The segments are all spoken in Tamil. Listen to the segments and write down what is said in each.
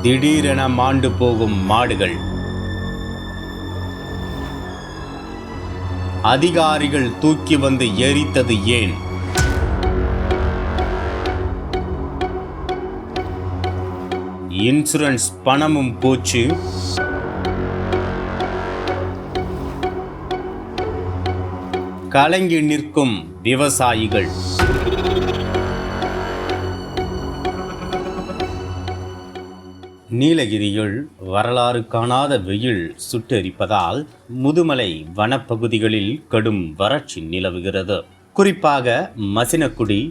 திடீரென மாண்டு போகும் மாடுகள். அதிகாரிகள் தூக்கி வந்து எரித்தது ஏன்? இன்சூரன்ஸ் பணமும் போச்சு. கலங்கி நிற்கும் விவசாயிகள். நீலகிரியில் வரலாறு காணாத வெயில் சுட்டெரிப்பதால் முதுமலை வனப்பகுதிகளில் கடும் வறட்சி நிலவுகிறது. குறிப்பாக மசினக்குடி,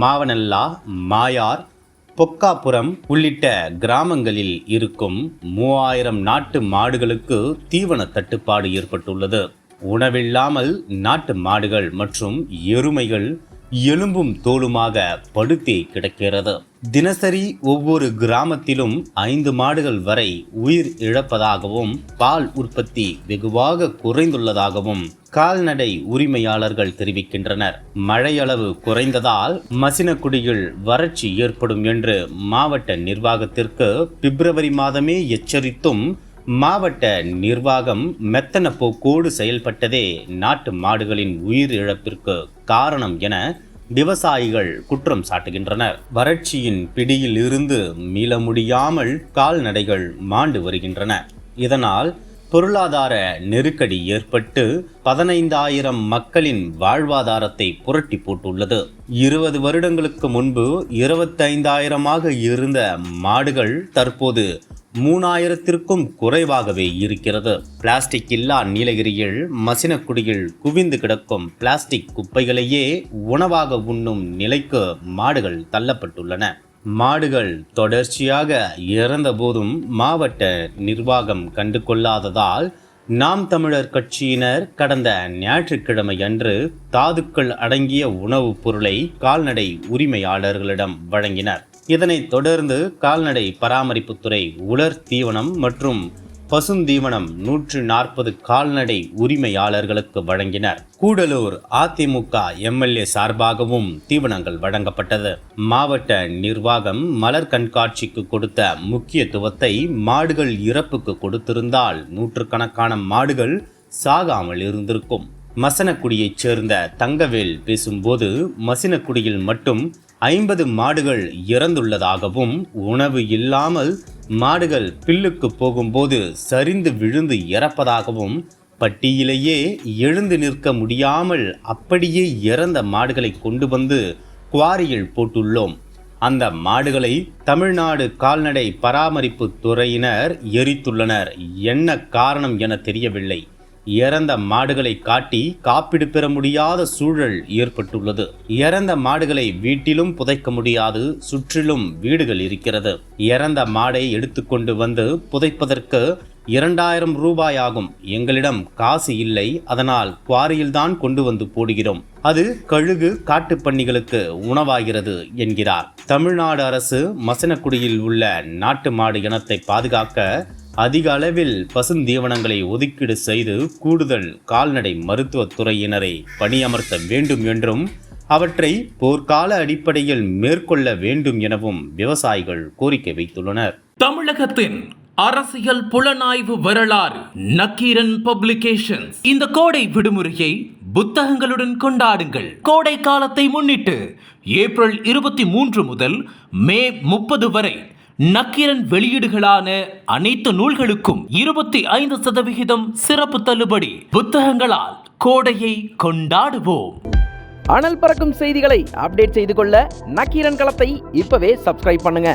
மாவனல்லா, மாயார், பொக்காபுரம் உள்ளிட்ட கிராமங்களில் இருக்கும் 3000 நாட்டு மாடுகளுக்கு தீவன தட்டுப்பாடு ஏற்பட்டுள்ளது. உணவில்லாமல் நாட்டு மாடுகள் மற்றும் எருமைகள் எலும்பும் தோலுமாக படுத்தே கிடக்கிறது. தினசரி ஒவ்வொரு கிராமத்திலும் 5 மாடுகள் வரை உயிர் இழப்பதாகவும் பால் உற்பத்தி வெகுவாக குறைந்துள்ளதாகவும் கால்நடை உரிமையாளர்கள் தெரிவிக்கின்றனர். மழையளவு குறைந்ததால் மசினக்குடியில் வறட்சி ஏற்படும் என்று மாவட்ட நிர்வாகத்திற்கு பிப்ரவரி மாதமே எச்சரித்தும் மாவட்ட நிர்வாகம் மெத்தன போக்கோடு செயல்பட்டதே நாட்டு மாடுகளின் உயிர் இழப்பிற்கு காரணம் என விவசாயிகள் குற்றம் சாட்டுகின்றனர். வறட்சியின் பிடியில் இருந்து மீள முடியாமல் கால்நடைகள் மாண்டு வருகின்றன. இதனால் பொருளாதார நெருக்கடி ஏற்பட்டு 15,000 மக்களின் வாழ்வாதாரத்தை புரட்டி போட்டுள்ளது. 20 வருடங்களுக்கு முன்பு 25,000 இருந்த மாடுகள் தற்போது 3,000க்கும் குறைவாகவே இருக்கிறது. பிளாஸ்டிக் இல்லா நீலகிரியில் மசினக்குடியில் குவிந்து கிடக்கும் பிளாஸ்டிக் குப்பைகளையே உணவாக உண்ணும் நிலைக்கு மாடுகள் தள்ளப்பட்டுள்ளன. மாடுகள் தொடர்ச்சியாக இறந்த போதும் மாவட்ட நிர்வாகம் கண்டு கொள்ளாததால் நாம் தமிழர் கட்சியினர் கடந்த ஞாயிற்றுக்கிழமை அன்று தாதுக்கள் அடங்கிய உணவுப் பொருளை கால்நடை உரிமையாளர்களிடம் வழங்கினர். இதனைத் தொடர்ந்து கால்நடை பராமரிப்புத்துறை உலர் தீவனம் மற்றும் பசுந்தீவனம் 140 கால்நடை உரிமையாளர்களுக்கு வழங்கினர். கூடலூர் அதிமுக எம்எல்ஏ சார்பாகவும் தீவனங்கள் வழங்கப்பட்டது. மாவட்ட நிர்வாகம் மலர் கண்காட்சிக்கு கொடுத்த முக்கியத்துவத்தை மாடுகள் இறப்புக்கு கொடுத்திருந்தால் நூற்றுக்கணக்கான மாடுகள் சாகாமல் இருந்திருக்கும். மசனக்குடியைச் சேர்ந்த தங்கவேல் பேசும்போது மசினக்குடியில் மட்டும் 50 மாடுகள் இறந்துள்ளதாகவும் உணவு இல்லாமல் மாடுகள் பில்லுக்கு போகும்போது சரிந்து விழுந்து இறப்பதாகவும் பட்டியிலேயே எழுந்து நிற்க முடியாமல் அப்படியே இறந்த மாடுகளை கொண்டு வந்து குவாரியில் போட்டுள்ளோம். அந்த மாடுகளை தமிழ்நாடு கால்நடை பராமரிப்பு துறையினர் எரித்துள்ளனர். என்ன காரணம் என தெரியவில்லை. இறந்த மாடுகளை காட்டி காப்பீடு பெற முடியாத சூழல் ஏற்பட்டுள்ளது. இறந்த மாடுகளை வீட்டிலும் புதைக்க முடியாது. சுற்றிலும் வீடுகள் இருக்கிறது. இறந்த மாடை எடுத்துக்கொண்டு வந்து புதைப்பதற்கு 2,000 ரூபாய் ஆகும். எங்களிடம் காசு இல்லை. அதனால் குவாரியில்தான் கொண்டு வந்து போடுகிறோம். அது கழுகு காட்டுப்பன்னிகளுக்கு உணவாகிறது என்கிறார். தமிழ்நாடு அரசு மசனக்குடியில் உள்ள நாட்டு மாடு இனத்தை பாதுகாக்க அதிக அளவில் பசுந்தீவனங்களை ஒதுக்கீடு செய்து கூடுதல் கால்நடை மருத்துவத்துறையினரை பணியமர்த்த வேண்டும் என்றும் அவற்றை போர்க்கால அடிப்படையில் மேற்கொள்ள வேண்டும் எனவும் விவசாயிகள் கோரிக்கை வைத்துள்ளனர். தமிழகத்தின் அரசியல் புலனாய்வு வரலாறு நக்கீரன் பப்ளிகேஷன்ஸ். இந்த கோடை விடுமுறையை புத்தகங்களுடன் கொண்டாடுங்கள். கோடை காலத்தை முன்னிட்டு ஏப்ரல் 23 முதல் மே 30 வரை நக்கீரன் வெளியீடுகளான அனைத்து நூல்களுக்கும் 25% சிறப்பு தள்ளுபடி. புத்தகங்களால் கோடையை கொண்டாடுவோம். அனல் பறக்கும் செய்திகளை அப்டேட் செய்து கொள்ள நக்கீரன் களத்தை இப்பவே சப்ஸ்கிரைப் பண்ணுங்க.